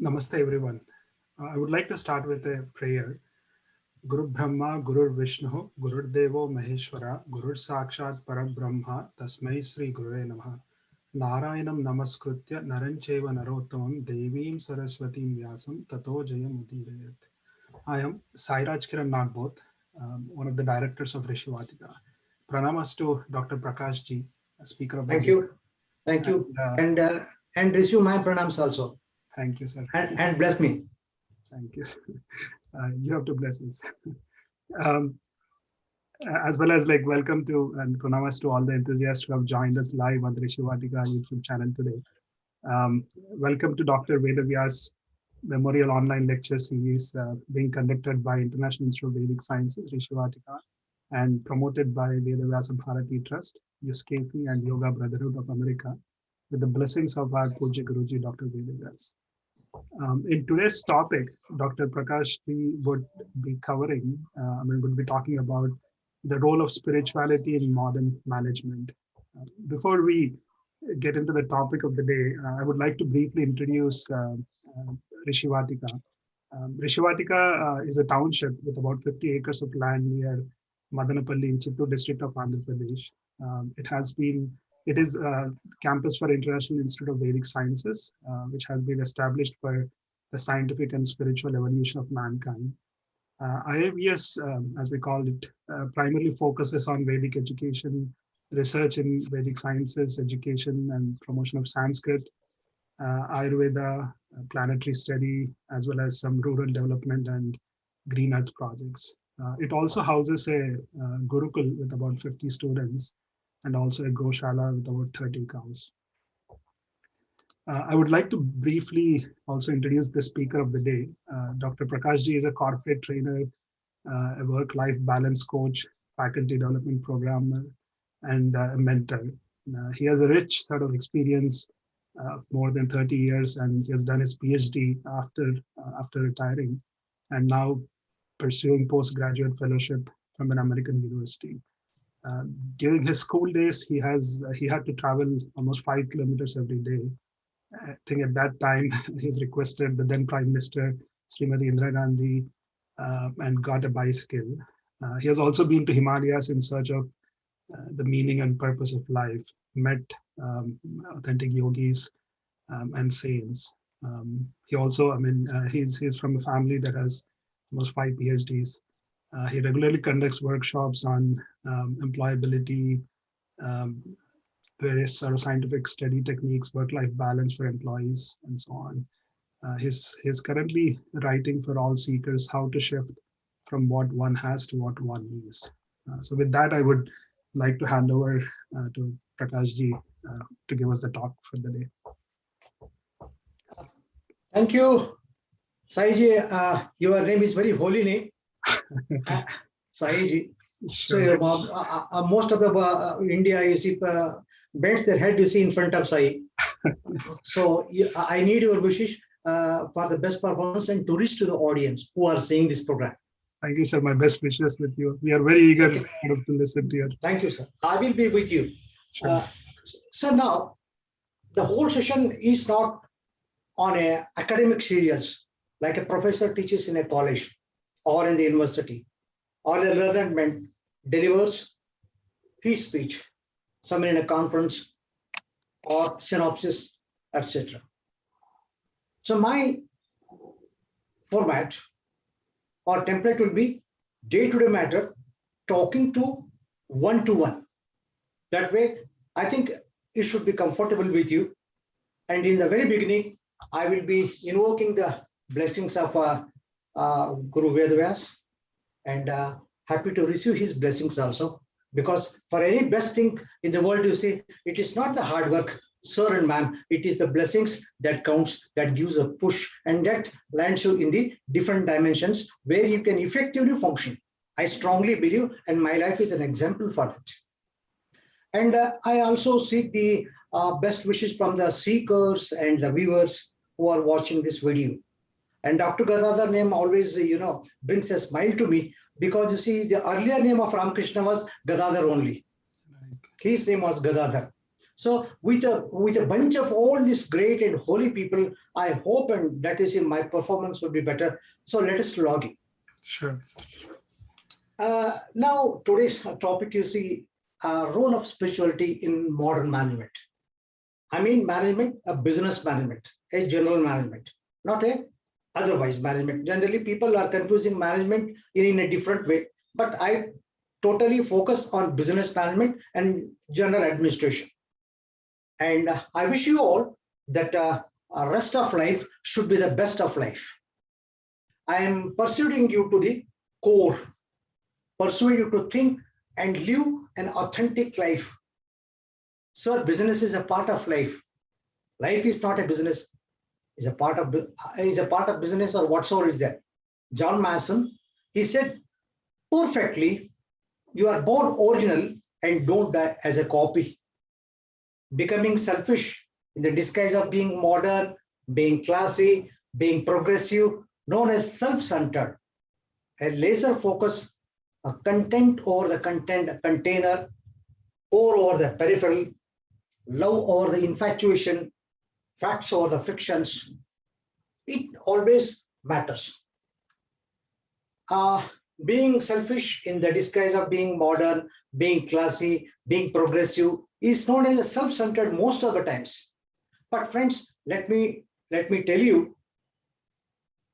Namaste, everyone. I would like to start with a prayer. Guru Brahma, Guru Vishnu, Guru Devo Maheshwara, Guru Sakshat Parabrahma, Tasmai Sri Gurue Namaha. Narayanam Namaskritya, Narancheva Narottamam, Devim Saraswatim Vyasam, Tato Jayam Udirayat. I am Sairaj Kiran Nagbot, one of the directors of Rishivatika. Pranamas to Dr. Prakash ji, Speaker of the Thank you. Thank you. And receive my pranams also. Thank you, sir. And bless me. Thank you. You have to bless us. As well as welcome to and pronamas to all the enthusiasts who have joined us live on the Rishivatika YouTube channel today. Welcome to Dr. Vedavyas Memorial Online Lecture Series being conducted by International Institute of Vedic Sciences, Rishivatika, and promoted by Vedavyas Bharati Trust, USKP, and Yoga Brotherhood of America, with the blessings of our Pujya Guruji, Dr. Vedavyas. In today's topic, Dr. Prakash would be covering, would be talking about the role of spirituality in modern management. Before we get into the topic of the day, I would like to briefly introduce Rishivatika. Rishivatika is a township with about 50 acres of land near Madanapalli in Chittoor district of Andhra Pradesh. It is a campus for International Institute of Vedic Sciences, which has been established for the scientific and spiritual evolution of mankind. IAVS, as we call it, primarily focuses on Vedic education, research in Vedic sciences, education and promotion of Sanskrit, Ayurveda, planetary study, as well as some rural development and green earth projects. It also houses a Gurukul with about 50 students, and also a Goshala with about 30 cows. I would like to briefly also introduce the speaker of the day. Dr. Prakash ji is a corporate trainer, a work-life balance coach, faculty development programmer, and a mentor. He has a rich sort of experience of more than 30 years, and he has done his PhD after retiring, and now pursuing postgraduate fellowship from an American university. During his school days, he had to travel almost 5 kilometers every day. I think at that time, he's requested the then Prime Minister, Srimati Indira Gandhi, and got a bicycle. He has also been to Himalayas in search of the meaning and purpose of life, met authentic yogis and saints. He also, he's from a family that has almost 5 PhDs. He regularly conducts workshops on employability, various sort of scientific study techniques, work-life balance for employees, and so on. He's currently writing for all seekers how to shift from what one has to what one needs. So with that, I would like to hand over to Prakash ji to give us the talk for the day. Thank you, Saiji. Your name is very holy name. Saiji. Sure. So most of the India, you see, bends their head, you see, in front of Sai. So I need your wishes for the best performance and to reach to the audience who are seeing this program. Thank you, sir. My best wishes with you. We are very eager to listen to you. Thank you, sir. I will be with you. Sure. So now, the whole session is not on a academic serials, like a professor teaches in a college or in the university, or a learned man delivers his speech, somewhere in a conference or synopsis, etc. So my format or template will be day-to-day matter, talking to one-to-one. That way, I think it should be comfortable with you. And in the very beginning, I will be invoking the blessings of Guru Vedavyas, and happy to receive his blessings also. Because for any best thing in the world, you see, it is not the hard work, sir and ma'am, it is the blessings that counts, that gives a push, and that lands you in the different dimensions where you can effectively function. I strongly believe, and my life is an example for that. And I also seek the best wishes from the seekers and the viewers who are watching this video. And Dr. Gadadhar name always, brings a smile to me, because you see, the earlier name of Ramakrishna was Gadadhar only. His name was Gadadhar. So with a bunch of all these great and holy people, I hope and that is in my performance will be better. So let us log in. Sure. Now today's topic, you see, role of spirituality in modern management. I mean management, a business management, a general management, not a otherwise management. Generally, people are confusing management in a different way, but I totally focus on business management and general administration. And I wish you all that rest of life should be the best of life. I am persuading you to the core, persuade you to think and live an authentic life. Sir, business is a part of life. Life is not a business, is a part of business or whatsoever is there. John Mason, he said perfectly, you are born original and don't die as a copy. Becoming selfish in the disguise of being modern, being classy, being progressive, known as self-centered. A laser focus, a content over the content, a container, core over the peripheral, love over the infatuation, facts over the fictions. It always matters. Being selfish in the disguise of being modern, being classy, being progressive is known as self-centered most of the times. But friends, let me tell you,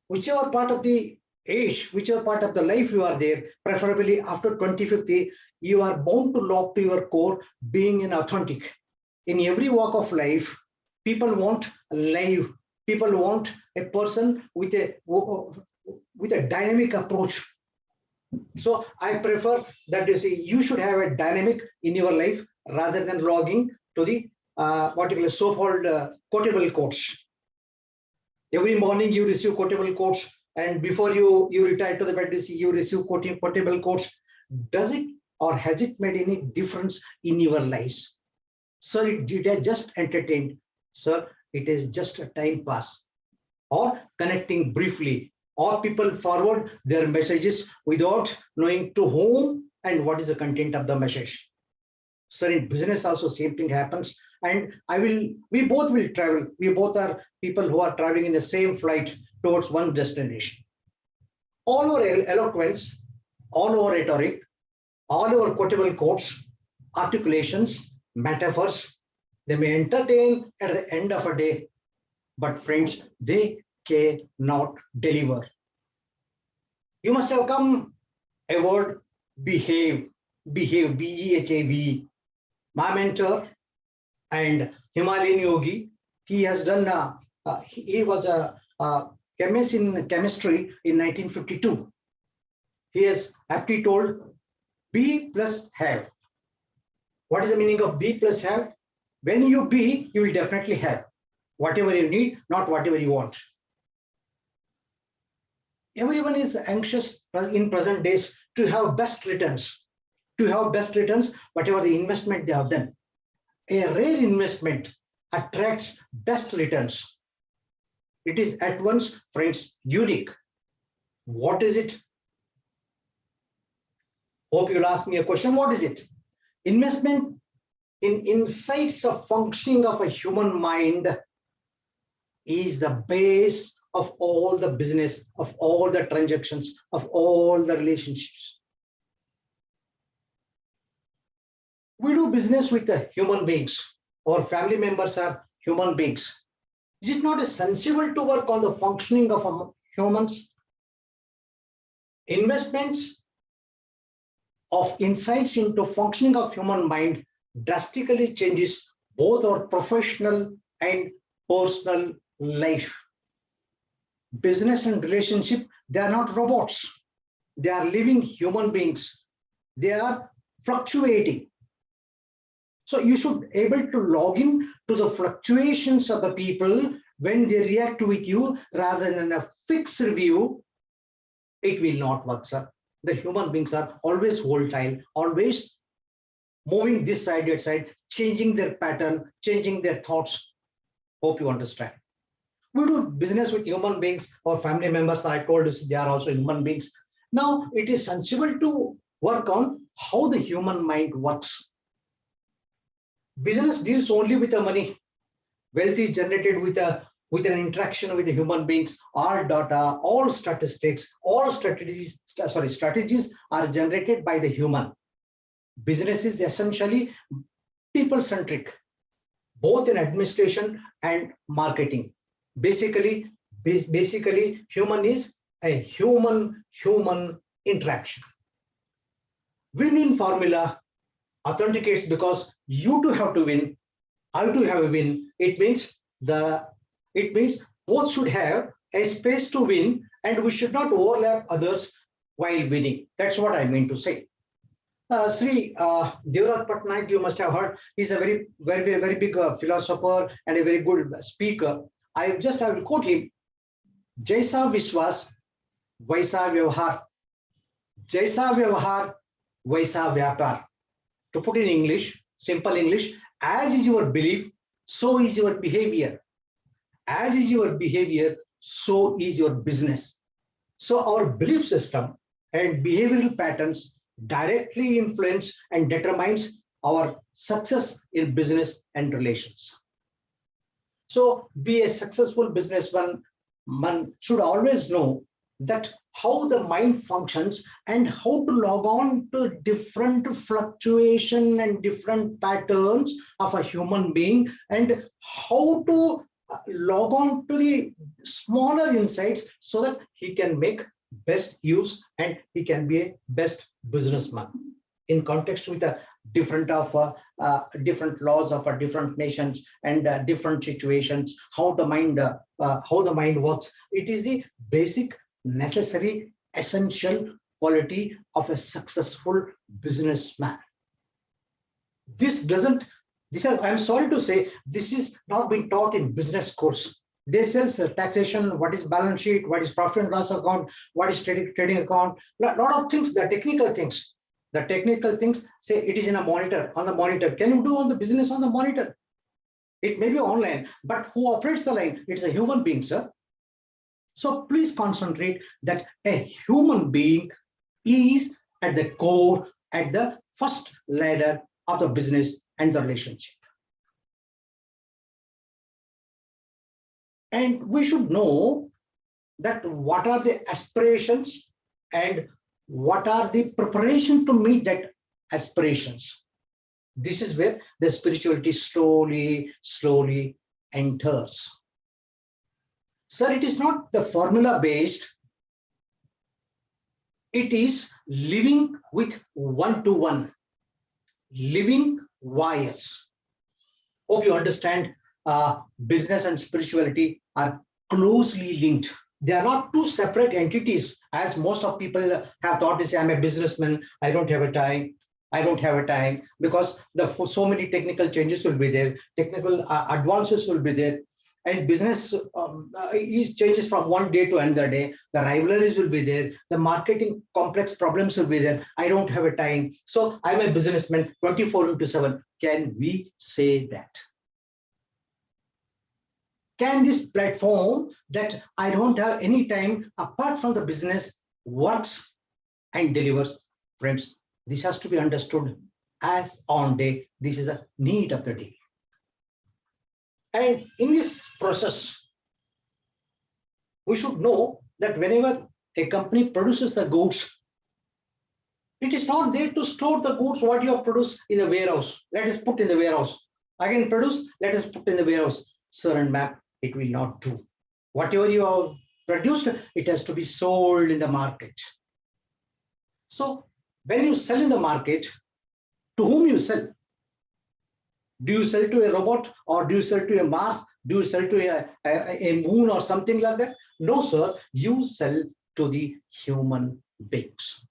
whichever part of the age, whichever part of the life you are there, preferably after 2050, you are bound to lock to your core being an authentic. In every walk of life, people want live. People want a person with a dynamic approach. So I prefer that you should have a dynamic in your life rather than logging to the what you call so-called quotable quotes. Every morning you receive quotable quotes, and before you retire to the bed, you receive quotable quotes. Does it or has it made any difference in your lives? Sir, it has just entertained. Sir, it is just a time pass or connecting briefly, or people forward their messages without knowing to whom and what is the content of the message. Sir, in business also same thing happens. And we both will travel. We both are people who are traveling in the same flight towards one destination. All our eloquence, all our rhetoric, all our quotable quotes, articulations, metaphors, they may entertain at the end of a day, but friends, they cannot deliver. You must have come a word, behave, B-E-H-A-V. My mentor and Himalayan yogi, he has done, he was a chemist in chemistry in 1952. He has aptly told, be plus have. What is the meaning of be plus have? When you be, you will definitely have whatever you need, not whatever you want. Everyone is anxious in present days to have best returns, whatever the investment they have done. A rare investment attracts best returns. It is at once, friends, unique. What is it? Hope you'll ask me a question. What is it? Investment in insights of functioning of a human mind is the base of all the business, of all the transactions, of all the relationships. We do business with the human beings. Our family members are human beings. Is it not sensible to work on the functioning of humans? Investments of insights into functioning of human mind drastically changes both our professional and personal life. Business and relationship, they are not robots. They are living human beings. They are fluctuating. So you should be able to log in to the fluctuations of the people when they react with you rather than a fixed review. It will not work, sir. The human beings are always volatile, always moving this side, that side, changing their pattern, changing their thoughts. Hope you understand. We do business with human beings or family members. I told you they are also human beings. Now it is sensible to work on how the human mind works. Business deals only with the money. Wealth is generated with an interaction with the human beings. All data, all statistics, all strategies are generated by the human. Business is essentially people-centric, both in administration and marketing. Basically, human is a human interaction. Win-win formula authenticates because you too have to win, I too have a win. It means both should have a space to win, and we should not overlap others while winning. That's what I mean to say. Sri Devrat Patnaik, you must have heard, he's a very big philosopher and a very good speaker. I will quote him: Jaisa Vishwas, Vaisa Vyavhar. Jaisa Vyavhar, Vaisa Vyapar. To put in English, simple English, as is your belief, so is your behavior. As is your behavior, so is your business. So our belief system and behavioral patterns directly influence and determines our success in business and relations. So be a successful businessman, one should always know that how the mind functions and how to log on to different fluctuation and different patterns of a human being, and how to log on to the smaller insights so that he can make best use and he can be a best businessman in context with a different laws of different nations and different situations, how the mind works. It is the basic, necessary, essential quality of a successful businessman. I'm sorry to say, this is not being taught in business course. They sell taxation, what is balance sheet, what is profit and loss account, what is trading account, lot of things, the technical things. The technical things say it is in a monitor, on the monitor. Can you do on the business on the monitor? It may be online, but who operates the line? It's a human being, sir. So please concentrate that a human being is at the core, at the first ladder of the business and the relationship. And we should know that what are the aspirations and what are the preparation to meet that aspirations. This is where the spirituality slowly enters. Sir, it is not the formula based. It is living with one-to-one, living wires. Hope you understand. Business and spirituality are closely linked. They are not two separate entities, as most of people have thought. This, I'm a businessman, I don't have a time, because so many technical changes will be there, technical advances will be there, and business changes from one day to another day. The rivalries will be there, the marketing complex problems will be there. I don't have a time, so I'm a businessman 24/7. Can we say that? Can this platform that I don't have any time apart from the business works and delivers? Friends, this has to be understood as on day. This is a need of the day. And in this process, we should know that whenever a company produces the goods, it is not there to store the goods what you have produced in the warehouse. Let us put in the warehouse. Again produce, let us put in the warehouse. Sir and ma'am, it will not do. Whatever you have produced, it has to be sold in the market. So when you sell in the market, to whom you sell? Do you sell to a robot, or do you sell to a Mars? Do you sell to a moon or something like that? No, sir. You sell to the human beings,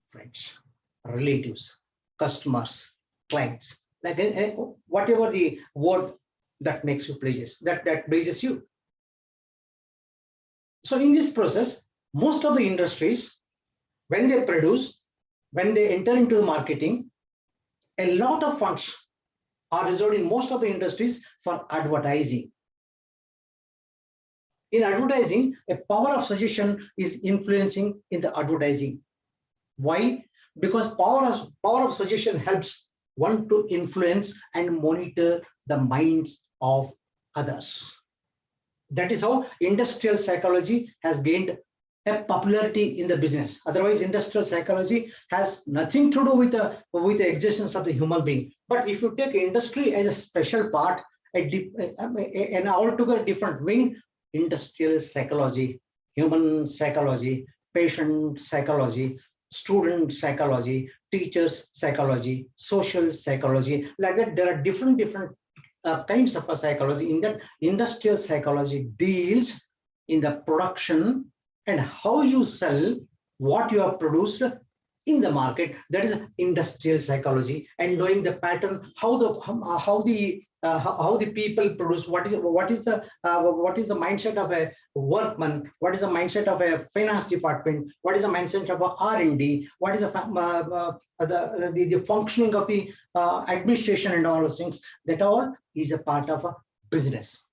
friends, relatives, customers, clients, like whatever the word that makes you pleases, that pleases you. So in this process, most of the industries, when they produce, when they enter into the marketing, a lot of funds are reserved in most of the industries for advertising. In advertising, a power of suggestion is influencing in the advertising. Why? Because power of suggestion helps want to influence and monitor the minds of others. That is how industrial psychology has gained a popularity in the business. Otherwise, industrial psychology has nothing to do with the existence of the human being. But if you take industry as a special part, an altogether different wing, industrial psychology, human psychology, patient psychology, student psychology, teachers psychology, social psychology, like that, there are different kinds of a psychology. In that, industrial psychology deals in the production and how you sell what you have produced in the market. That is industrial psychology, and knowing the pattern, how the people produce, what is the mindset of a workman, what is the mindset of a finance department, what is the mindset of a R&D, what is the functioning of the administration, and all those things. That all is a part of a business.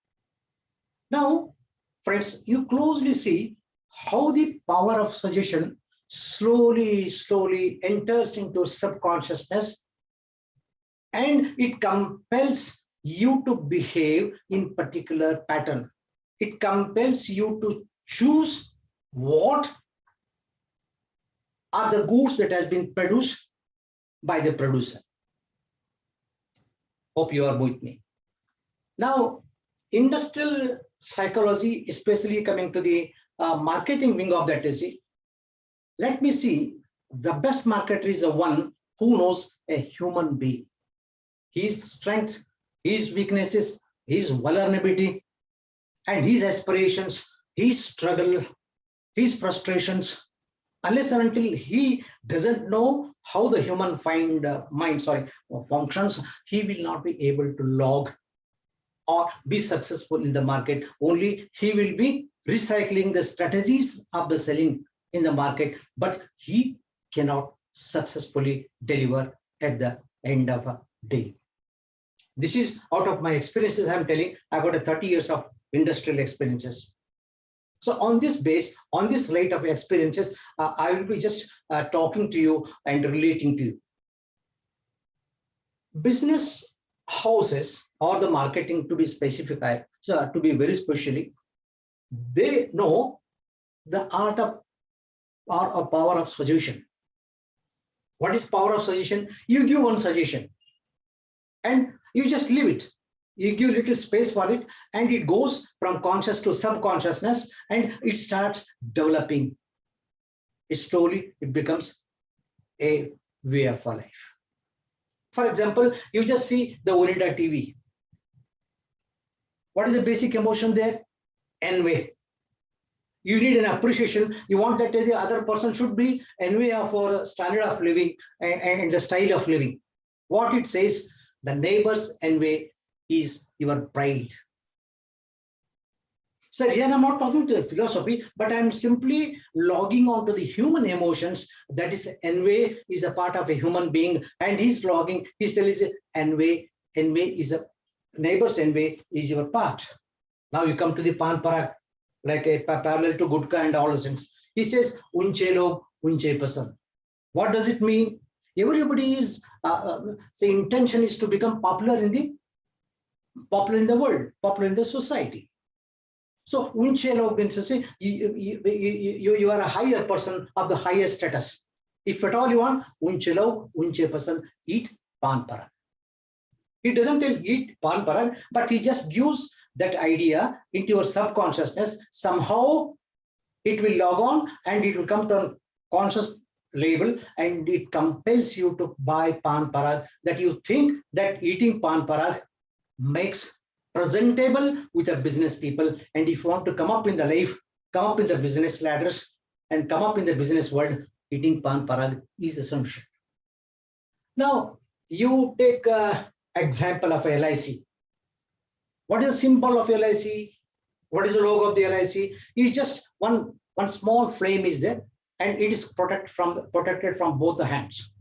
Now, friends, you closely see how the power of suggestion slowly enters into subconsciousness, and it compels you to behave in particular pattern. It compels you to choose what are the goods that has been produced by the producer. Hope you are with me. Now, industrial psychology, especially coming to the marketing wing of that, let me see, the best marketer is the one who knows a human being, his strengths, his weaknesses, his vulnerability, and his aspirations, his struggle, his frustrations. Unless and until he doesn't know how the human mind functions, he will not be able to log or be successful in the market. Only he will be recycling the strategies of the selling in the market, but he cannot successfully deliver at the end of a day. This is out of my experiences. I'm telling, I got a 30 years of industrial experiences. So on this base, on this rate of experiences, I will be just talking to you and relating to you. Business houses or the marketing, to be specified, so to be very specially, they know the art of or power of suggestion. What is power of suggestion? You give one suggestion and you just leave it. You give little space for it, and it goes from conscious to subconsciousness, and it starts developing. It becomes a way of life. For example, you just see the Orinda TV. What is the basic emotion there? Envy. You need an appreciation. You want that the other person should be envy of our standard of living and the style of living. What it says, the neighbor's envy is your pride. So here I'm not talking to the philosophy, but I'm simply logging onto the human emotions. That is, envy is a part of a human being, and he's logging. He's telling envy is a neighbor's envy is your part. Now you come to the pan parak, like a parallel to Gutka and all those things. He says, unche log, unche pasan. What does it mean? Everybody is, the intention is to become popular in the world, popular in the society. So unche log means to say you are a higher person of the highest status. If at all you want, unche log, unche pasan, eat pan parak. He doesn't tell eat pan parak, but he just gives that idea into your subconsciousness. Somehow it will log on and it will come to a conscious label, and it compels you to buy pan parak, that you think that eating pan parak makes presentable with the business people. And if you want to come up in the life, come up in the business ladders and come up in the business world, eating pan parak is essential. Now you take an example of LIC. What is the symbol of LIC? What is the logo of the LIC? It's just one small flame is there, and it is protected from both the hands.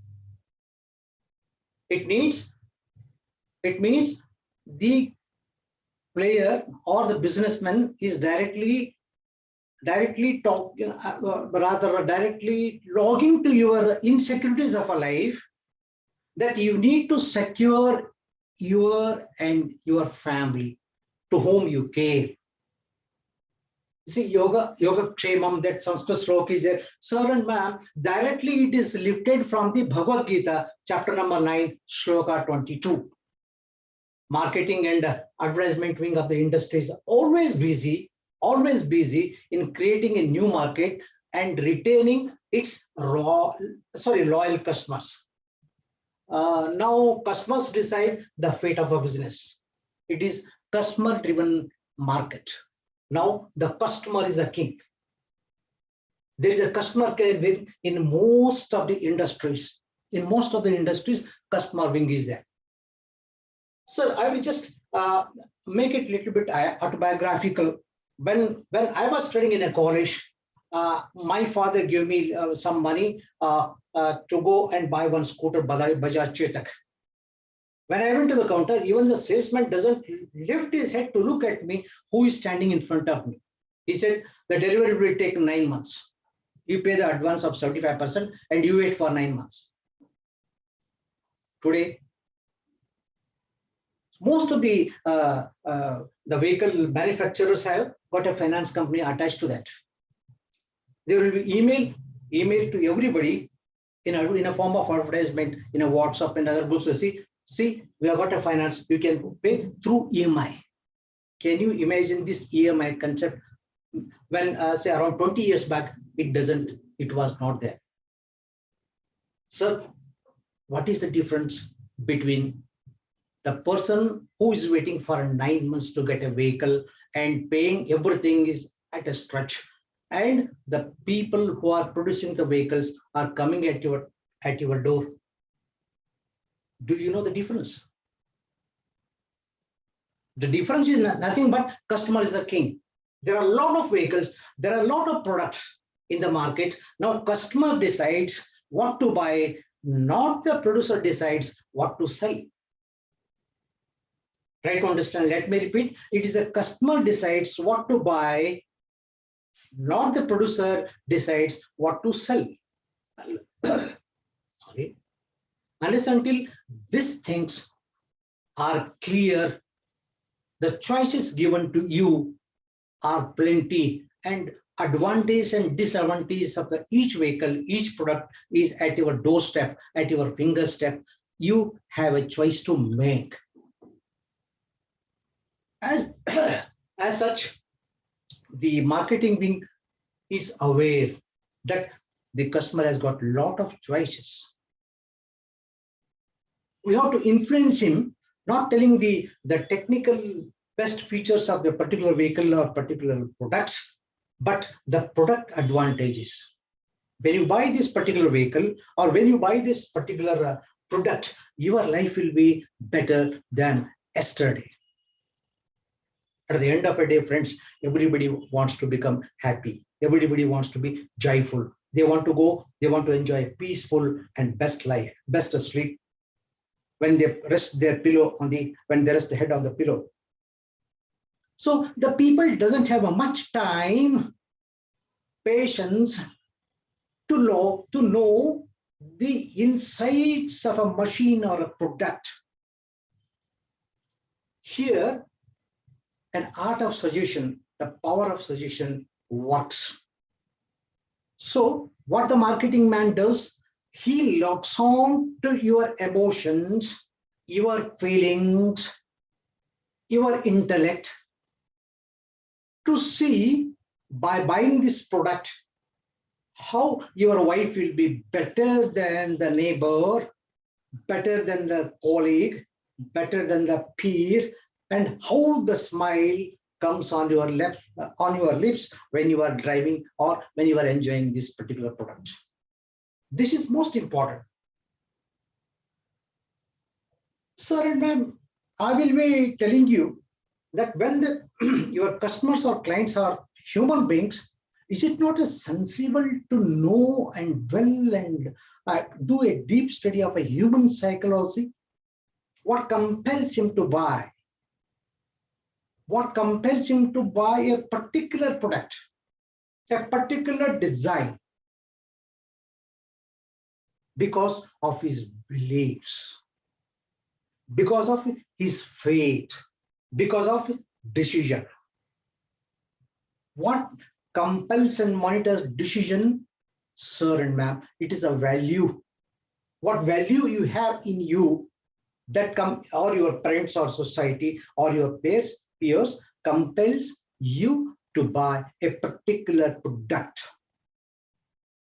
It means the player or the businessman is directly talking, rather directly logging to your insecurities of a life, that you need to secure your and your family to whom you care. See, yoga kshemam, that Sanskrit sloka is there. Sir and ma'am, directly it is lifted from the Bhagavad Gita, chapter number 9, shloka 22. Marketing and advertisement wing of the industry is always busy in creating a new market and retaining its loyal customers. Now customers decide the fate of a business. It is customer driven market. Now the customer is a king. There is a customer care wing in most of the industries. In most of the industries, customer wing is there. Sir, I will just make it a little bit autobiographical. When I was studying in a college, my father gave me some money to go and buy one scooter, Bajaj Chetak. When I went to the counter, even the salesman doesn't lift his head to look at me, who is standing in front of me. He said, the delivery will take 9 months. You pay the advance of 75% and you wait for 9 months. Today, most of the vehicle manufacturers have got a finance company attached to that. There will be email to everybody in a form of advertisement, in a WhatsApp and other groups. See, we have got a finance, you can pay through EMI. Can you imagine this EMI concept? When say around 20 years back, it was not there. So what is the difference between the person who is waiting for 9 months to get a vehicle and paying everything is at a stretch, and the people who are producing the vehicles are coming at your door? Do you know the difference? The difference is nothing but customer is the king. There are a lot of vehicles, there are a lot of products in the market. Now customer decides what to buy, not the producer decides what to sell. Try to understand, let me repeat. It is the customer decides what to buy, not the producer decides what to sell. Sorry. Unless until these things are clear, the choices given to you are plenty, and advantage and disadvantage of each vehicle, each product is at your doorstep, at your fingerstep. You have a choice to make. As such, the marketing wing is aware that the customer has got a lot of choices. We have to influence him, not telling the technical best features of the particular vehicle or particular products, but the product advantages. When you buy this particular vehicle or when you buy this particular product, your life will be better than yesterday. At the end of the day, friends, everybody wants to become happy. Everybody wants to be joyful. They want to enjoy a peaceful and best life, best sleep. When they rest their pillow when they rest the head on the pillow. So the people doesn't have much time, patience to know the insights of a machine or a product. Here, an art of suggestion, the power of suggestion works. So what the marketing man does, he locks on to your emotions, your feelings, your intellect to see, by buying this product, how your wife will be better than the neighbor, better than the colleague, better than the peer, and how the smile comes on your lips when you are driving or when you are enjoying this particular product. This is most important. Sir and ma'am, I will be telling you that when your customers or clients are human beings, is it not sensible to know and well and do a deep study of a human psychology? What compels him to buy? What compels him to buy a particular product, a particular design? because of his beliefs, because of his faith, because of his decision. What compels and monitors decision, sir and ma'am? It is a value. What value you have in you that come, or your parents or society or your peers compels you to buy a particular product.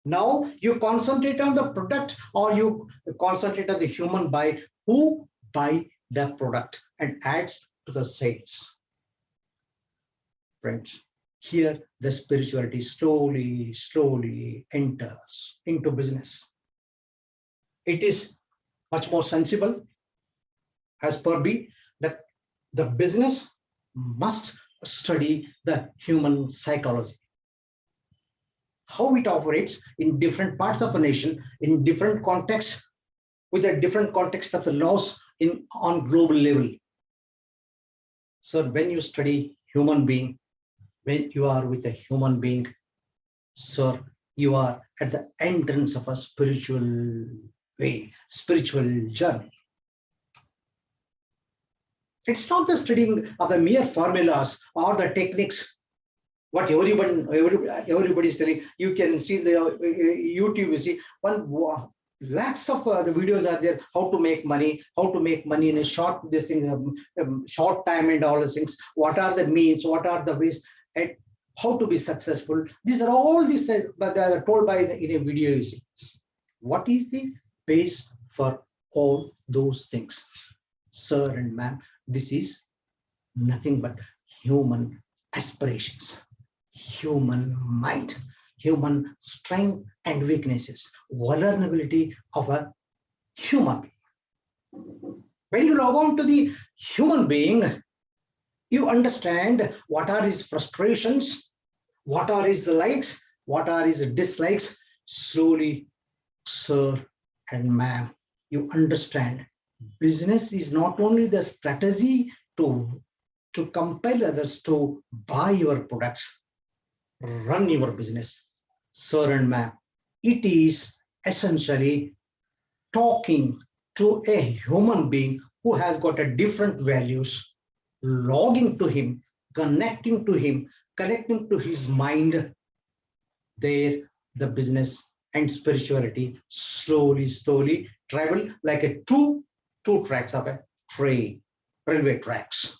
Now you concentrate on the product, or you concentrate on the human buy who buy the product and adds to the sales. Friends, here the spirituality slowly enters into business. It is much more sensible, as per B, that the business must study the human psychology, how it operates in different parts of a nation, in different contexts, with a different context of the laws on global level. So when you study human being, when you are with a human being, sir, you are at the entrance of a spiritual way, spiritual journey. It's not the studying of the mere formulas or the techniques, what everybody is telling. You can see the YouTube, you see lakhs of the videos are there, how to make money in a short short time and all these things. What are the means, what are the ways, and how to be successful. These are all these, but they are told by in a video, you see. What is the base for all those things, sir and ma'am? This is nothing but human aspirations, human mind, human strength and weaknesses, vulnerability of a human being. When you log on to the human being, you understand what are his frustrations, what are his likes, what are his dislikes. Slowly, sir and ma'am, you understand business is not only the strategy to compel others to buy your products, run your business, sir and ma'am. It is essentially talking to a human being who has got a different values, logging to him, connecting to him, connecting to his mind. There, the business and spirituality slowly travel like a two tracks of a train, railway tracks.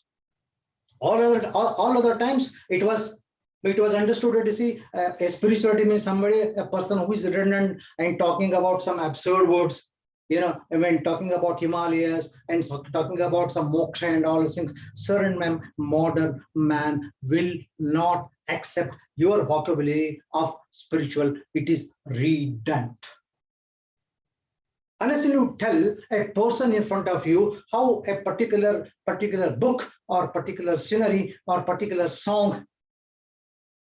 All other times it was understood to see a spirituality means somebody, a person who is redundant and talking about some absurd words, when talking about Himalayas and talking about some moksha and all those things. Sir and ma'am, modern man will not accept your vocabulary of spiritual. It is redundant. Unless you tell a person in front of you how a particular book or particular scenery or particular song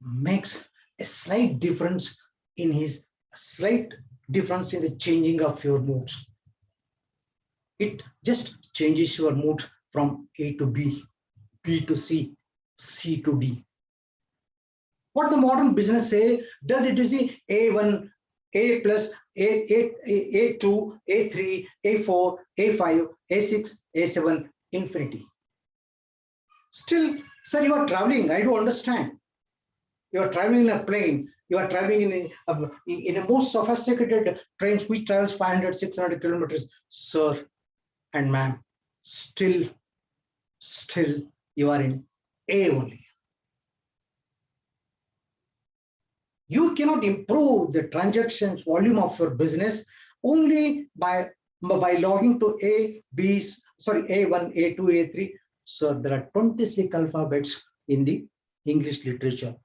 makes a slight difference in the changing of your moods. It just changes your mood from A to B, B to C, C to D. What the modern business say, does it see A1, A plus, A2, A3, A4, A5, A6, A7, infinity. Still, sir, you are traveling, I do understand. You are traveling in a plane, you are traveling in a most sophisticated trains which travels 500, 600 kilometers, sir and ma'am. Still, you are in A only. You cannot improve the transactions volume of your business only by logging to A1, A2, A3. So there are 26 alphabets in the English literature.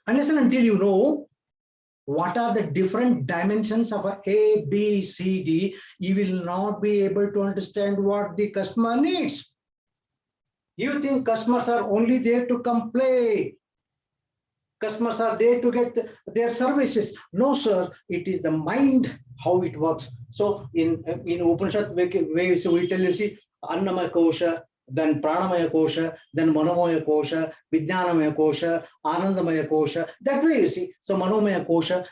Unless and until you know what are the different dimensions of A, B, C, D, you will not be able to understand what the customer needs. You think customers are only there to complain. Customers are there to get their services. No, sir, it is the mind, how it works. So in Upanishad, we tell you, see, Annamaya Kosha, then Pranamaya Kosha, then Manomaya Kosha, Vijnanamaya Kosha, Anandamaya Kosha. That way, you see. So Manomaya Kosha,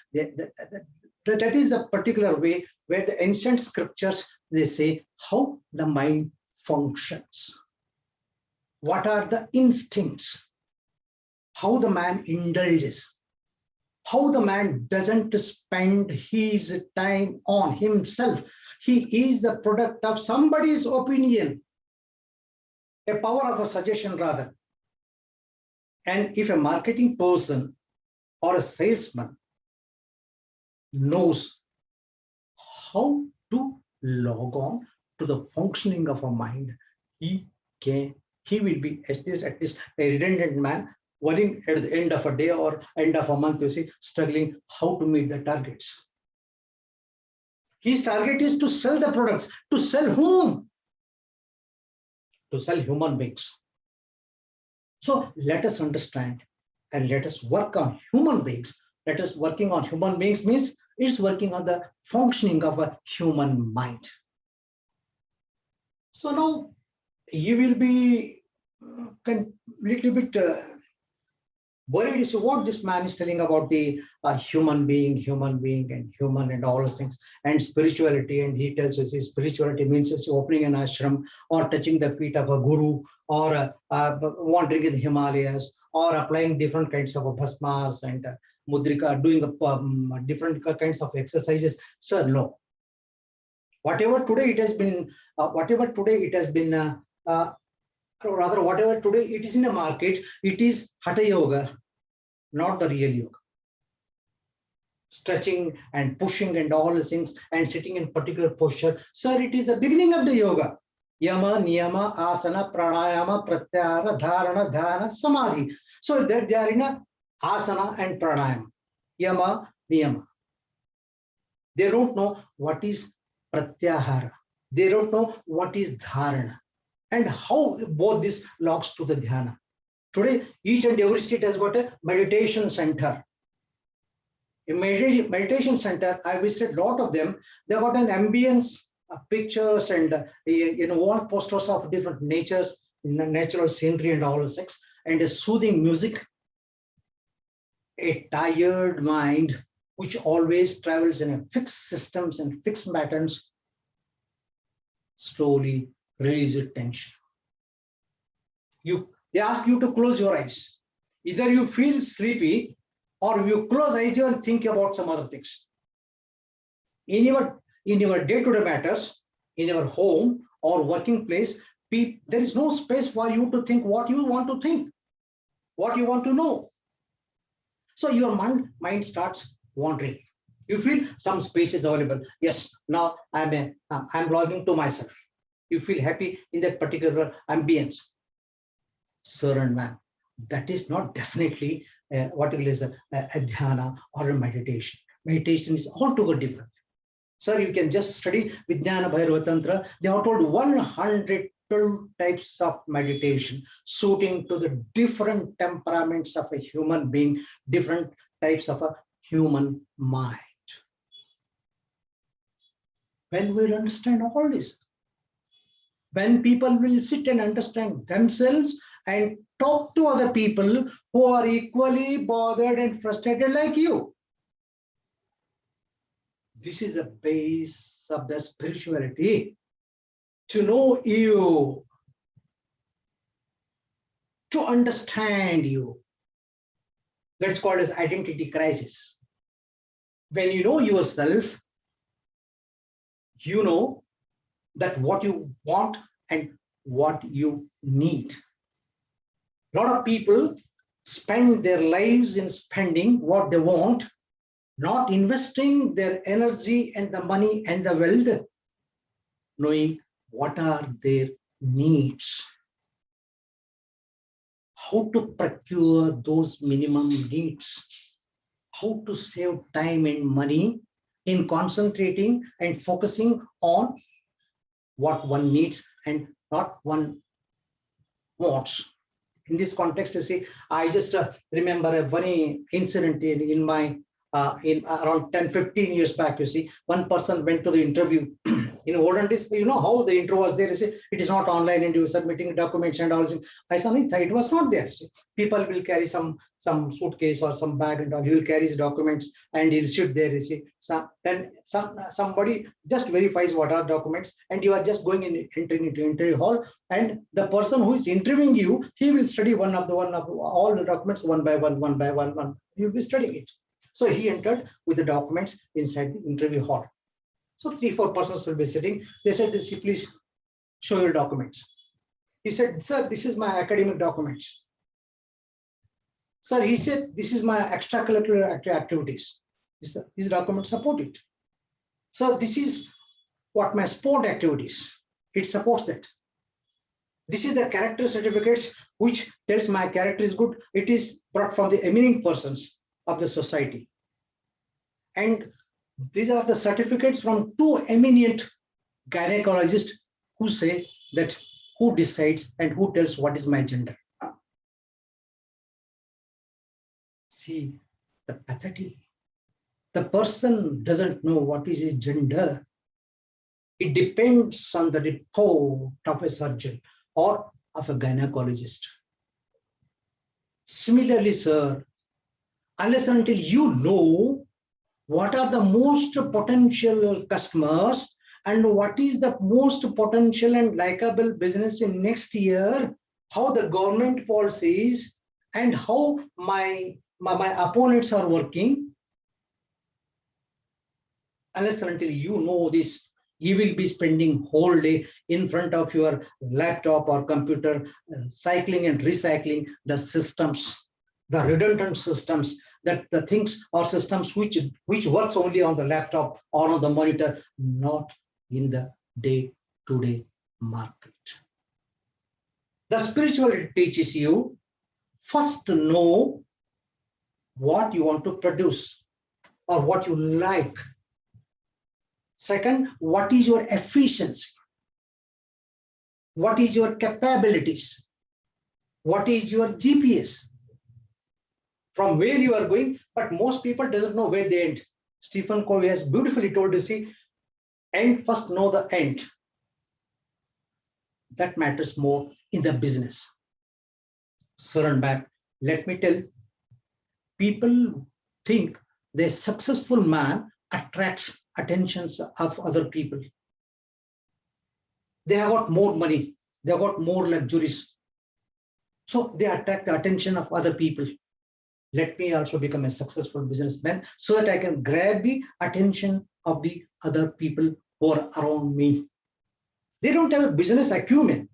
That is a particular way where the ancient scriptures, they say how the mind functions. What are the instincts? How the man indulges? How the man doesn't spend his time on himself. He is the product of somebody's opinion, a power of a suggestion rather. And if a marketing person or a salesman knows how to log on to the functioning of a mind, he will be at least a redundant man, worrying at the end of a day or end of a month, you see, struggling how to meet the targets. His target is to sell the products. To sell whom? To sell human beings. So let us understand and let us work on human beings. Let us working on human beings means it's working on the functioning of a human mind. So now you will be a little bit worried is what this man is telling about the human being and human and all those things and spirituality. And he tells us his spirituality means opening an ashram or touching the feet of a guru or wandering in the Himalayas or applying different kinds of bhasmas and mudrika, doing different kinds of exercises. Sir, no. Whatever today it has been, whatever today it is in the market, it is hatha yoga, not the real yoga. Stretching and pushing and all these things and sitting in particular posture. Sir, it is the beginning of the yoga. Yama, niyama, asana, pranayama, pratyahara, dharana, dhyana, samadhi. So that they are in a asana and pranayama. Yama, niyama. They don't know what is pratyahara. They don't know what is dharana. And how both this logs to the dhyana. Today, each and every state has got a meditation center. In meditation center, I visited a lot of them. They got an ambience, pictures and wall posters of different natures, natural scenery and all things, and a soothing music. A tired mind, which always travels in a fixed systems and fixed patterns, slowly release tension. They ask you to close your eyes. Either you feel sleepy or you close eyes and think about some other things. In your day-to-day matters, in your home or working place, there is no space for you to think what you want to think, what you want to know. So your mind starts wandering. You feel some space is available. Yes, now I'm logging to myself. You feel happy in that particular ambience. Sir and ma'am, that is not definitely what it is a dhyana or a meditation. Meditation is altogether different. Sir, you can just study Vijnana Bhairava Tantra. They are told 112 types of meditation suiting to the different temperaments of a human being, different types of a human mind. When we'll understand all this, when people will sit and understand themselves and talk to other people who are equally bothered and frustrated like you. This is the base of the spirituality. To know you, to understand you. That's called as identity crisis. When you know yourself, you know that what you want and what you need. A lot of people spend their lives in spending what they want, not investing their energy and the money and the wealth, knowing what are their needs, how to procure those minimum needs, how to save time and money in concentrating and focusing on what one needs and not one wants. In this context, you see, I just remember a funny incident in my in around 10-15 years back. You see, one person went to the interview In olden days, you know how the intro was there. You see, it is not online and you submitting documents and all. I saw it was not there. See, people will carry some suitcase or some bag and all. He will carry his documents and he'll sit there. You see, then somebody just verifies what are documents, and you are just going in entering into interview hall, and the person who is interviewing you, he will study one of all the documents one by one. You'll be studying it. So he entered with the documents inside the interview hall. So 3-4 persons will be sitting. They said, please show your documents. He said, sir, this is my academic documents. Sir, he said, this is my extracurricular activities. These documents support it. So this is what my sport activities. It supports that. This is the character certificates which tells my character is good. It is brought from the eminent persons of the society. And these are the certificates from 2 eminent gynecologists who say that who decides and who tells what is my gender. See, the pathetic. The person doesn't know what is his gender. It depends on the report of a surgeon or of a gynecologist. Similarly, sir, unless and until you know what are the most potential customers and what is the most potential and likable business in next year, how the government policies and how my opponents are working, unless and until you know this, you will be spending whole day in front of your laptop or computer, cycling and recycling the systems, the redundant systems, that the things or systems which works only on the laptop or on the monitor, not in the day-to-day market. The spirituality teaches you first to know what you want to produce or what you like. Second, what is your efficiency? What is your capabilities? What is your GPS? From where you are going, but most people doesn't know where they end. Stephen Covey has beautifully told you, see, end first, know the end. That matters more in the business. Sir and back, let me tell, people think the successful man attracts attentions of other people. They have got more money, they have got more luxuries, so they attract the attention of other people. Let me also become a successful businessman so that I can grab the attention of the other people who are around me. They don't have a business acumen.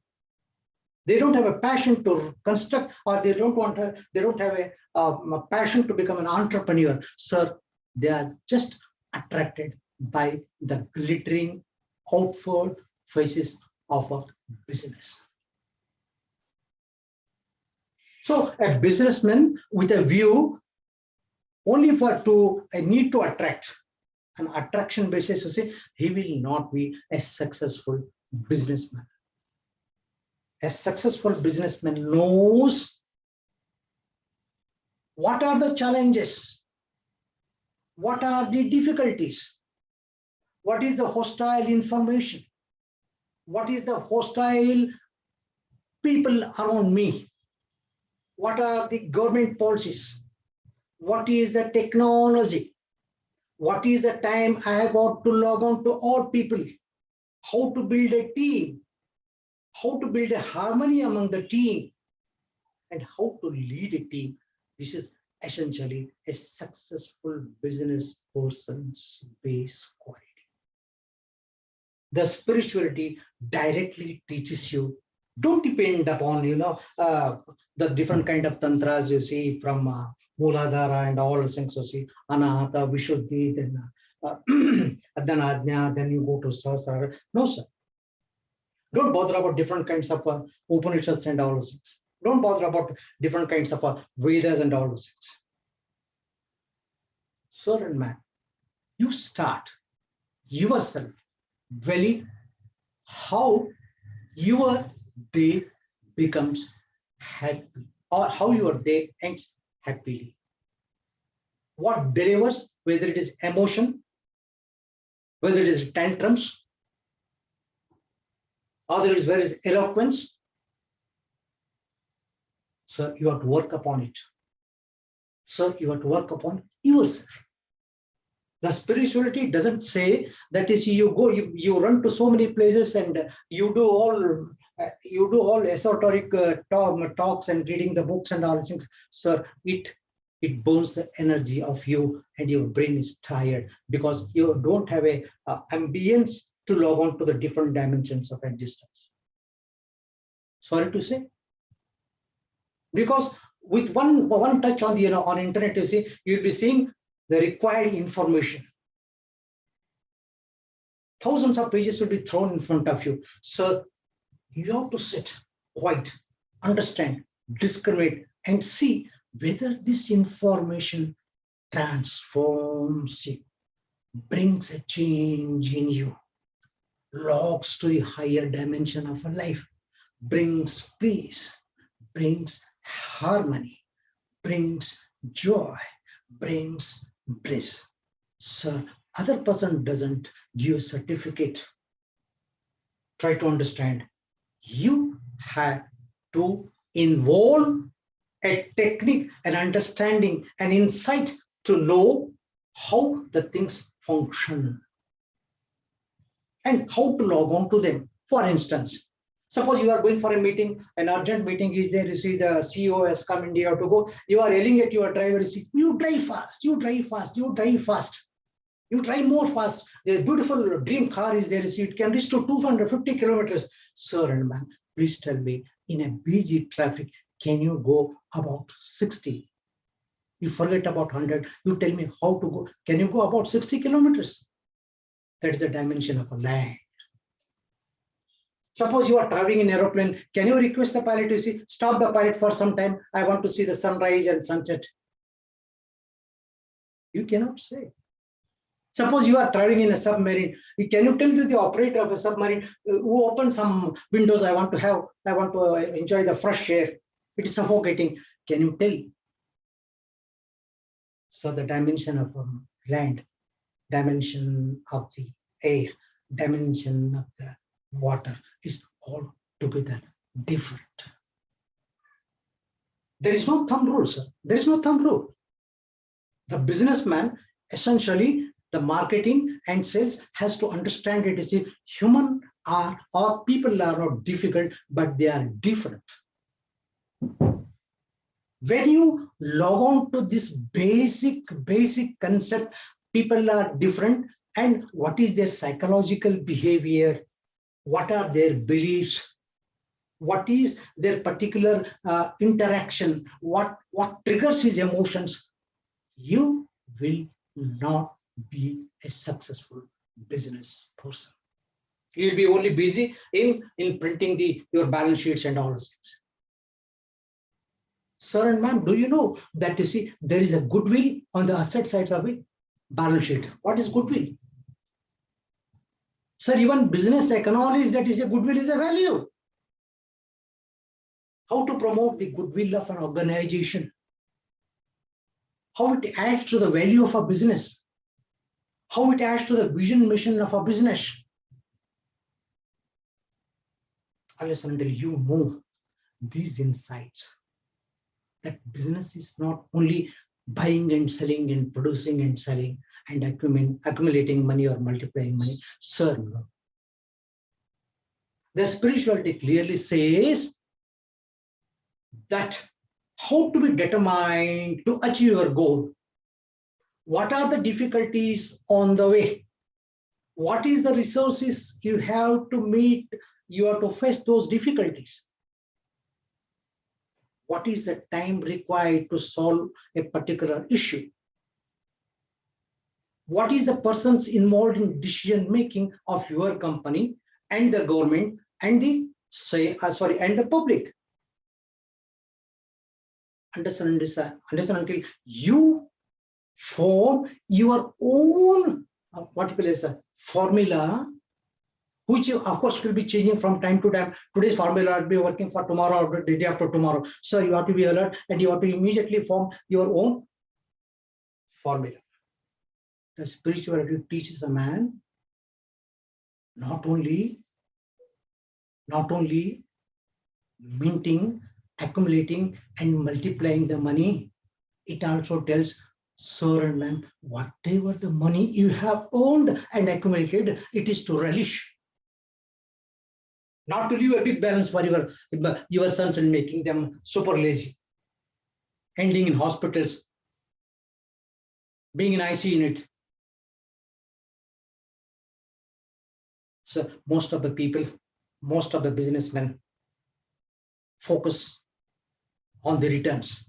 They don't have a passion to construct, or they don't have a passion to become an entrepreneur. Sir, they are just attracted by the glittering outward faces of a business. So a businessman with a view only a need to attract, an attraction basis, you see, he will not be a successful businessman. A successful businessman knows what are the challenges, what are the difficulties, what is the hostile information, what is the hostile people around me, what are the government policies, what is the technology, what is the time I have got to log on to all people, how to build a team, how to build a harmony among the team, and how to lead a team. This is essentially a successful business person's base quality. The spirituality directly teaches you. Don't depend upon the different kind of tantras you see from Mooladhara and all things you see, Anahata, Vishuddhi, then Adhanajna, then you go to Sahasrara. No, sir. Don't bother about different kinds of Upanishads and all those things. Don't bother about different kinds of Vedas and all those things. Sir and man, you start yourself really how your day becomes happy or how your day ends happily. What delivers, whether it is emotion, whether it is tantrums, Other is, where is eloquence? Sir, you have to work upon it. Sir, you have to work upon yourself. The spirituality doesn't say that is you go, you run to so many places and you do all esoteric talks and reading the books and all these things. Sir, it burns the energy of you and your brain is tired because you don't have a ambience to log on to the different dimensions of existence. Sorry to say, because with one touch on the on internet, you see, you'll be seeing the required information. Thousands of pages will be thrown in front of you. So you have to sit quiet, understand, discriminate, and see whether this information transforms you, brings a change in you, logs to the higher dimension of a life, brings peace, brings harmony, brings joy, brings bliss. Sir, other person doesn't give a certificate. Try to understand. You have to involve a technique, an understanding, an insight to know how the things function and how to log on to them. For instance, suppose you are going for a meeting, an urgent meeting is there, you see the CEO has come in, you have to go, you are yelling at your driver, you drive fast, you drive fast, you drive fast. You drive more fast. The beautiful dream car is there, it can reach to 250 kilometers. Sir and ma'am, please tell me, in a busy traffic, can you go about 60? You forget about 100, you tell me how to go. Can you go about 60 kilometers? That is the dimension of a land. Suppose you are traveling in aeroplane, can you request the pilot to see, stop the pilot for some time, I want to see the sunrise and sunset? You cannot say. Suppose you are traveling in a submarine, can you tell to the operator of a submarine, who opens some windows, I want to enjoy the fresh air, it is suffocating, can you tell? So the dimension of land, dimension of the air, dimension of the water is all together different. There is no thumb rule, sir. There is no thumb rule. The businessman, essentially, the marketing and sales has to understand it is human or people are not difficult, but they are different. When you log on to this basic concept, people are different, and what is their psychological behavior, what are their beliefs, what is their particular interaction, what triggers his emotions, you will not be a successful business person. You'll be only busy in printing your balance sheets and all those things. Sir and ma'am, do you know that you see there is a goodwill on the asset side of it? Balance sheet. What is goodwill? Sir, even business acknowledges that is a goodwill is a value. How to promote the goodwill of an organization? How it adds to the value of a business? How it adds to the vision mission of a business? Unless and until you know these insights, that business is not only buying and selling and producing and selling and accumulating money or multiplying money. Sir, no. The spirituality clearly says that how to be determined to achieve your goal. What are the difficulties on the way? What is the resources you have to meet? You have to face those difficulties. What is the time required to solve a particular issue? What is the persons involved in decision making of your company and the government and the and the public? Understand until you form your own a formula, which you, of course, will be changing from time to time. Today's formula will be working for tomorrow or the day after tomorrow. So you have to be alert and you have to immediately form your own formula. The spirituality teaches a man not only not only minting, accumulating, and multiplying the money, it also tells, sir and ma'am, whatever the money you have earned and accumulated, it is to relish, not to leave a big balance for your sons and making them super lazy, ending in hospitals, being in IC unit. So most of the people, most of the businessmen focus on the returns.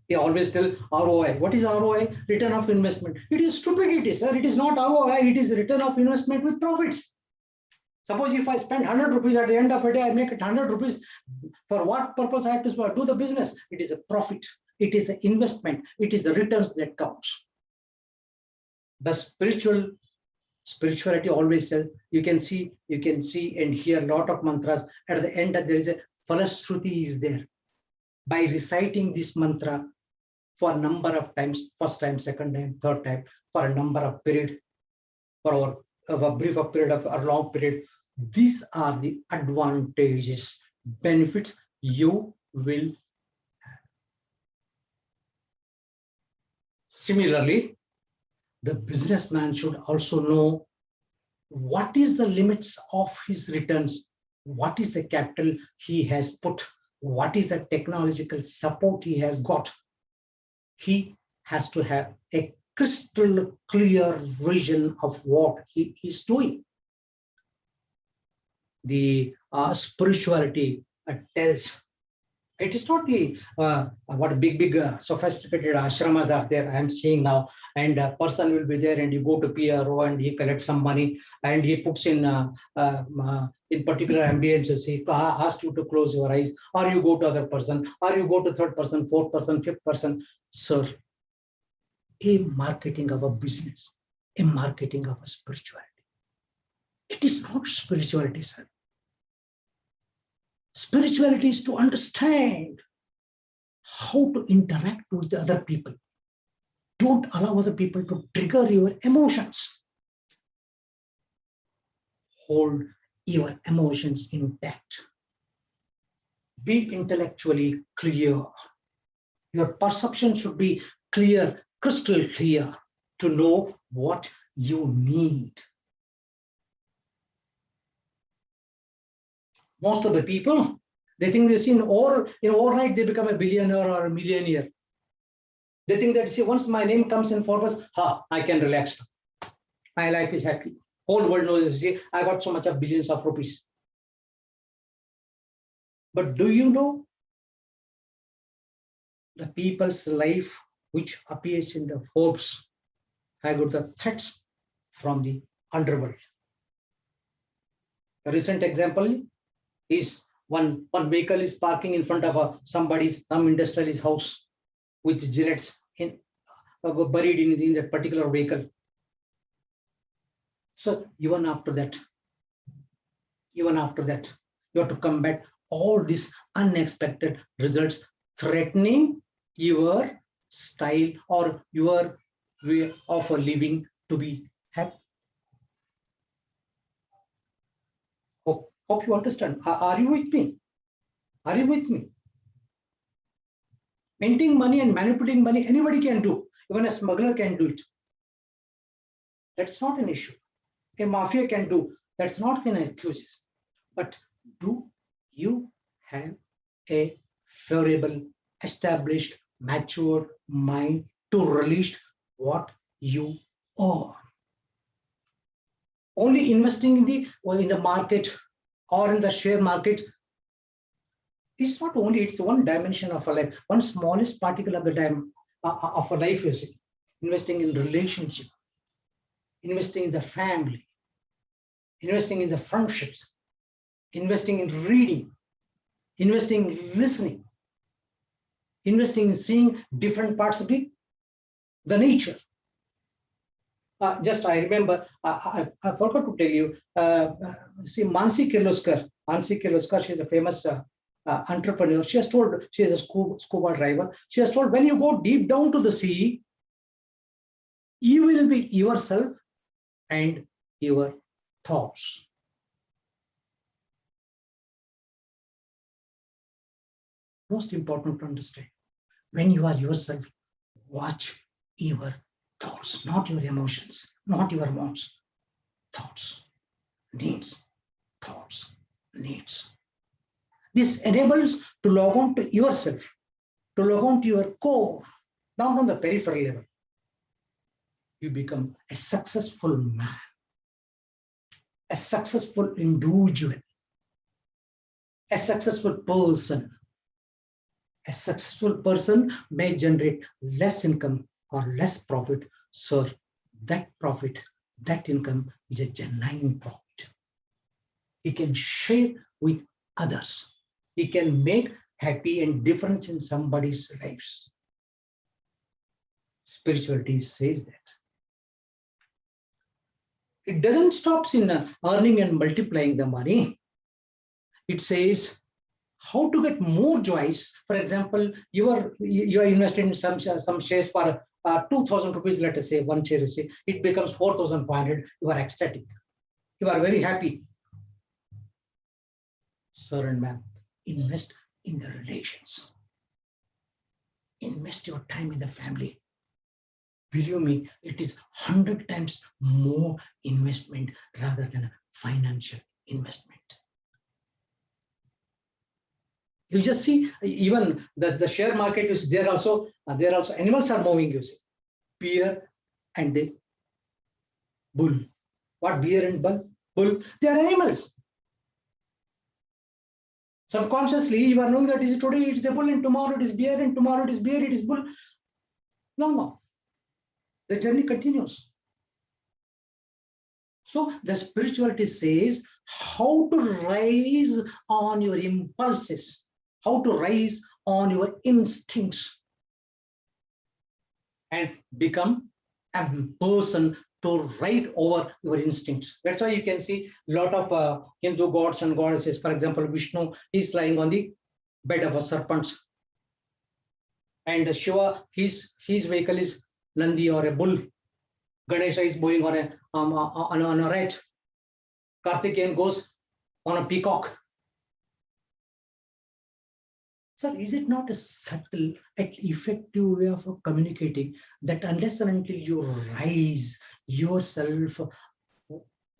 They always tell ROI. What is ROI? Return of investment. It is stupidity, sir. It is not ROI. It is return of investment with profits. Suppose if I spend 100 rupees at the end of the day, I make it 100 rupees. For what purpose I have to do the business? It is a profit. It is an investment. It is the returns that counts. The spirituality always says, you can see and hear a lot of mantras. At the end, there is a Falashruti is there. By reciting this mantra for a number of times, first time, second time, third time, for a number of period, for a brief period of a long period, these are the advantages, benefits you will have. Similarly, the businessman should also know what is the limits of his returns, what is the capital he has put, what is the technological support he has got. He has to have a crystal clear vision of what he is doing. The spirituality tells, it is not the what big sophisticated ashramas are there I am seeing now, and a person will be there and you go to PRO and he collects some money and he puts in particular ambiences. He asks you to close your eyes, or you go to other person, or you go to third person, fourth person, fifth person. Sir, a marketing of a business, a marketing of a spirituality. It is not spirituality, sir. Spirituality is to understand how to interact with the other people. Don't allow other people to trigger your emotions. Hold your emotions intact. Be intellectually clear. Your perception should be clear, crystal clear, to know what you need. Most of the people, they think this overnight they become a billionaire or a millionaire. They think that, see, once my name comes in Forbes, I can relax. My life is happy. Whole world knows, see, I got so much of billions of rupees. But do you know the people's life which appears in the Forbes have got the threats from the underworld? A recent example is one vehicle is parking in front of some industrialist house with gillets buried in that particular vehicle. So even after that, you have to combat all these unexpected results threatening your style or your way of living to be happy. Hope you understand. Are you with me? Are you with me? Minting money and manipulating money, anybody can do. Even a smuggler can do it. That's not an issue. A mafia can do. That's not an excuse. But do you have a favorable, established, mature mind to release what you are? Only investing in the market or in the share market is not only, it's one dimension of a life. One smallest particle of the of a life is investing in relationship, investing in the family, investing in the friendships, investing in reading, investing in listening, investing in seeing different parts of the nature. Just I remember, I forgot to tell you, see, Mansi Kirloskar, she is a famous entrepreneur. She has told, she is a scuba diver. She has told, when you go deep down to the sea, you will be yourself and your thoughts. Most important to understand. When you are yourself, watch your thoughts, not your emotions, not your wants. Thoughts, needs, thoughts, needs. This enables to log on to yourself, to log on to your core, not on the peripheral level. You become a successful man, a successful individual, a successful person. A successful person may generate less income or less profit. Sir, that profit, that income is a genuine profit. He can share with others. He can make happy and difference in somebody's lives. Spirituality says that. It doesn't stop in earning and multiplying the money. It says how to get more joys. For example, you are invested in some shares for 2,000 rupees, let us say, one share, it becomes 4,500. You are ecstatic. You are very happy. Sir and ma'am, invest in the relations. Invest your time in the family. Believe me, it is 100 times more investment rather than a financial investment. You just see, even the share market is there also. Animals are moving. You see, bear and the bull. What bear and bull? They are animals. Subconsciously, you are knowing that is today it is a bull and tomorrow it is bear and tomorrow it is bear, it is bull. No. The journey continues. So the spirituality says how to rise on your impulses, how to rise on your instincts and become a person to ride over your instincts. That's why you can see a lot of Hindu gods and goddesses. For example, Vishnu is lying on the bed of a serpent, and Shiva, his vehicle is Nandi or a bull. Ganesha is moving on a rat. Kartikeyan goes on a peacock. Sir, is it not a subtle and effective way of communicating that unless and until you rise yourself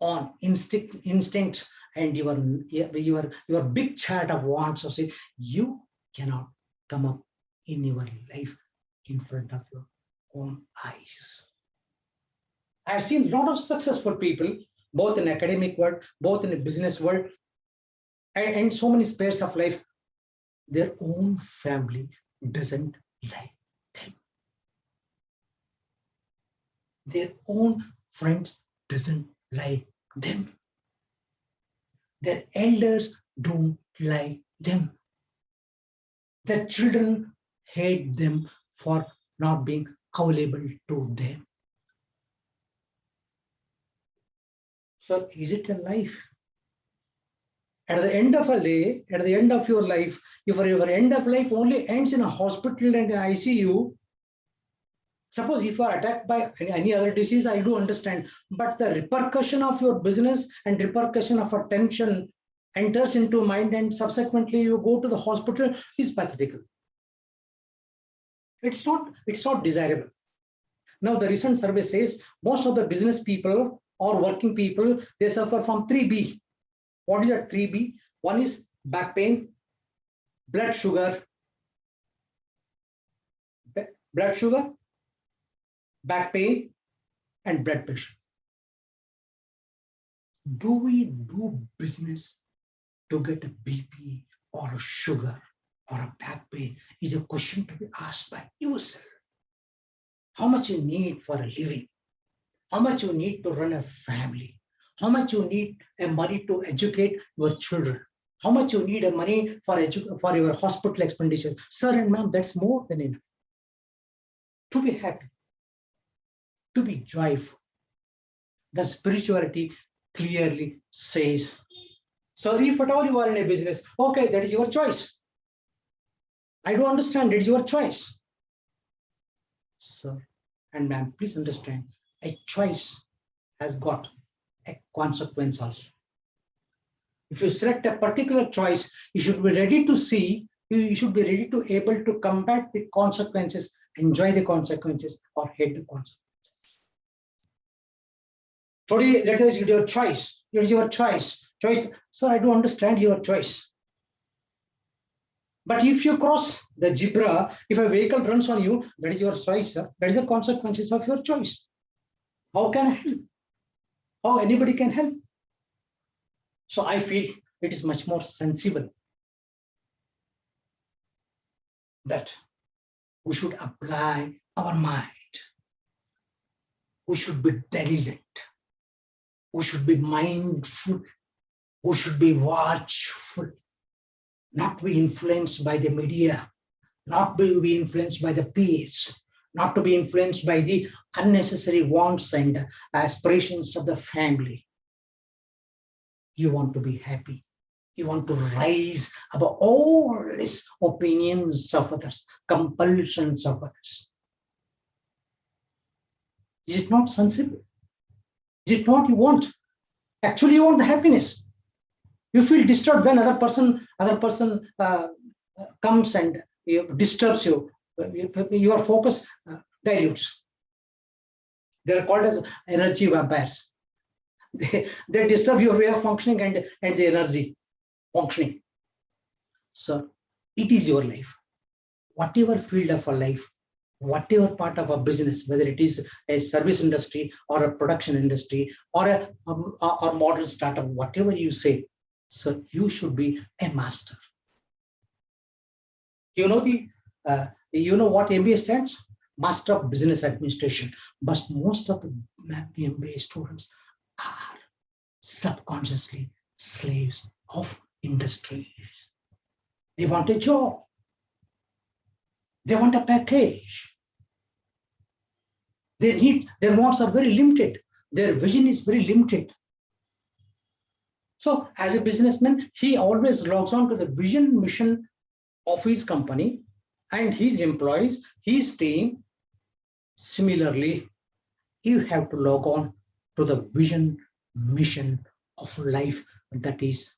on instinct and your big chart of wants, or say, you cannot come up in your life in front of your own eyes. I've seen a lot of successful people, both in academic world, both in the business world, and so many spheres of life. Their own family doesn't like them. Their own friends doesn't like them. Their elders don't like them. Their children hate them for not being available to them. So is it a life? At the end of a day, at the end of your life, if your end of life only ends in a hospital and an ICU, suppose if you are attacked by any other disease, I do understand, but the repercussion of your business and repercussion of a tension enters into mind and subsequently you go to the hospital is pathetic. It's not desirable. Now the recent survey says most of the business people or working people, they suffer from 3B. What is that 3B? One is back pain, blood sugar, back pain, and blood pressure. Do we do business to get a BP or a sugar or a back pain? Is a question to be asked by yourself. How much you need for a living? How much you need to run a family? How much you need money to educate your children? How much you need money for your hospital expenditure? Sir and ma'am, that's more than enough. To be happy, to be joyful. The spirituality clearly says, so if at all you are in a business, okay, that is your choice. I do understand, it is your choice. Sir and ma'am, please understand, a choice has got a consequence also. If you select a particular choice, you should be ready to see You should be ready to able to combat the consequences, enjoy the consequences, or hate the consequences. Today, that is your choice. It is your choice. Choice, sir, I do understand your choice. But if you cross the zebra, if a vehicle runs on you, that is your choice, sir. That is the consequences of your choice. How can I help? How anybody can help? So I feel it is much more sensible that we should apply our mind. We should be diligent. We should be mindful. We should be watchful. Not be influenced by the media, not be influenced by the peers, not to be influenced by the unnecessary wants and aspirations of the family. You want to be happy. You want to rise above all these opinions of others, compulsions of others. Is it not sensible? Is it not you want? Actually, you want the happiness. You feel disturbed when other person comes and disturbs you. Your focus dilutes. They are called as energy vampires. They disturb your way of functioning and the energy functioning. So it is your life. Whatever field of a life, whatever part of a business, whether it is a service industry or a production industry or a modern startup, whatever you say, so you should be a master. You know what MBA stands? Master of Business Administration. But most of the MBA students are subconsciously slaves of industry. They want a job. They want a package. Their wants are very limited. Their vision is very limited. So as a businessman, he always logs on to the vision, mission of his company and his employees, his team. Similarly, you have to log on to the vision, mission of life, that is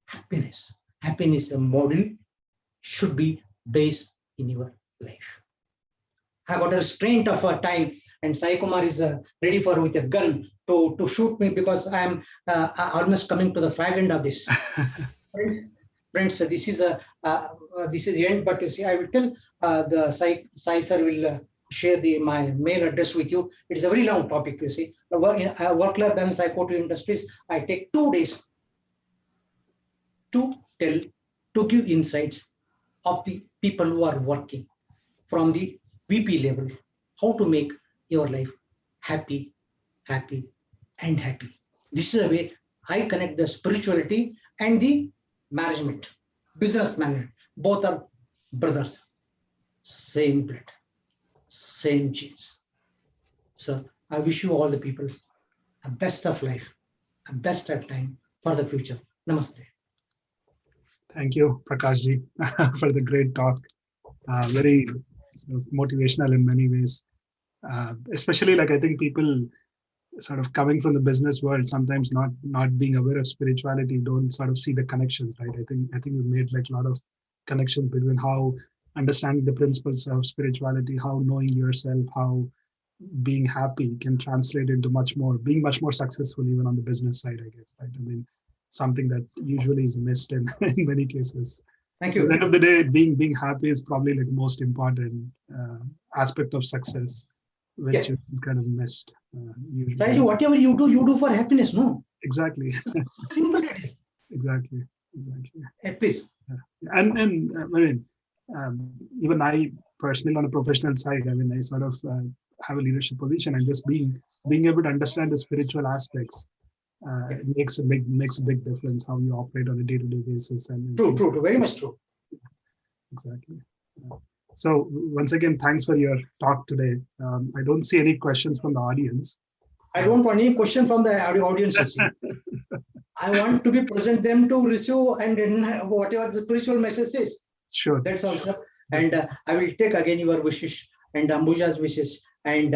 happiness. Happiness, a model, should be based in your life. I got a restraint of a time, and Sai Kumar is ready for with a gun to shoot me because I am almost coming to the fag end of this. Friends, this is the end. But you see, I will tell the Sai sir will share my mail address with you. It is a very long topic. You see, work-life balance. I go to industries. I take 2 days to give insights of the people who are working from the VP level, how to make your life happy, and happy. This is a way I connect the spirituality and the management, business management. Both are brothers, same blood, same genes. So I wish you all the people a best of life, a best of time for the future. Namaste. Thank you, Prakash ji, for the great talk. Very motivational in many ways. Especially I think people sort of coming from the business world, sometimes not being aware of spirituality, don't sort of see the connections, right? I think you made a lot of connections between how understanding the principles of spirituality, how knowing yourself, how being happy can translate into being much more successful even on the business side, I guess, right? I mean, something that usually is missed in many cases. Thank you. At the end of the day, being happy is probably the most important aspect of success, which is kind of missed usually. Saiji, whatever you do for happiness, no? Exactly. Simple it is. Exactly. Please. Yeah. And I mean, even I personally on a professional side, I mean, I sort of have a leadership position, and just being able to understand the spiritual aspects makes a big difference how you operate on a day-to-day basis. And True, very much true. Exactly. So once again, thanks for your talk today. I don't see any questions from the audience. I don't want any question from the audience. I want to be present them to receive and whatever the spiritual message is. Sure. That's all, sir. And I will take again your wishes and Ambuja's wishes and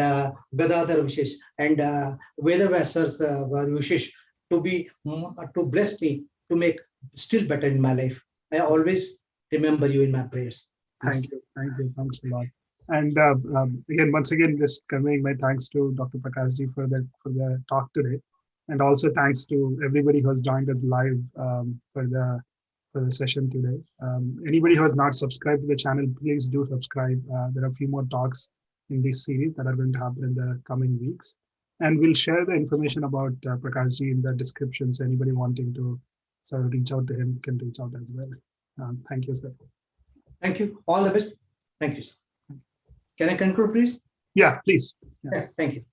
Gadadhar wishes and Vedavyas sir's wishes to bless me to make still better in my life. I always remember you in my prayers. Thank you. Thanks a lot. And again, once again, just conveying my thanks to Dr. Prakash for the talk today, and also thanks to everybody who has joined us live for the session today. Anybody who has not subscribed to the channel, please do subscribe. There are a few more talks in this series that are going to happen in the coming weeks, and we'll share the information about Prakash in the description. So anybody wanting to sort of reach out to him can reach out as well. Thank you, sir. Thank you. All the best. Thank you, sir. Can I conclude, please? Yeah, please. Yeah. Thank you.